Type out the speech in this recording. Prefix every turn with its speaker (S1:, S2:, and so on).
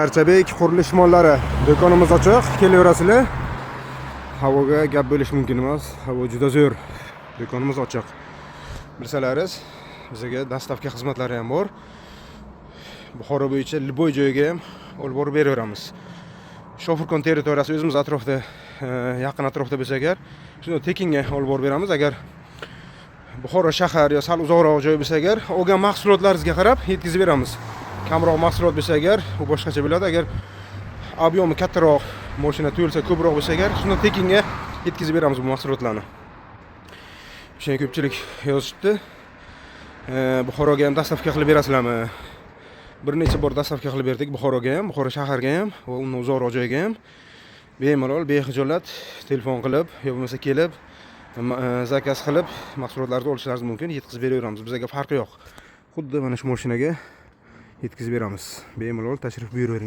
S1: Archabek qurilish mollari do'konimiz ochiq, kelaverasizlar. Havoga gap bo'lish mumkin emas. Havo juda zo'r. Do'konimiz ochiq. Bilsalaringiz, bizga dastavka xizmatlari ham bor. Buxoro bo'yicha Liboy joyiga ham olib borib beraveramiz. Shofirkon territoriyasi o'zimiz atrofda, yaqin atrofda bo'lsa agar, shuni tekinga olib borib beramiz. Agar Buxoro shahar yo sal uzoqroq joy bo'lsa agar, olgan mahsulotlaringizga qarab yetkazib beramiz. Kamroq mahsulot bo'lsa agar, u boshqacha bo'ladi. Agar obyomi kattaroq, mashina to'lsa ko'proq bo'lsa agar, shuni tekinga yetkazib beramiz bu mahsulotlarni. O'shani ko'pchilik yozishibdi. Buxoroga ham dastavka qilib berasizlarmi? Bir necha bor dastavka qilib berdik Buxoroga ham, Buxoro shaharga ham va undan uzoqroq joyga ham. Bemalol, bexijolat telefon qilib, yo bo'lmasa kelib, zakaz qilib mahsulotlarni olishlaringiz mumkin, yetkazib beraveramiz. Bizga farqi yo'q. Xuddi mana shu mashinaga yetkazib beramiz. Bemalol tashrif buyuravering.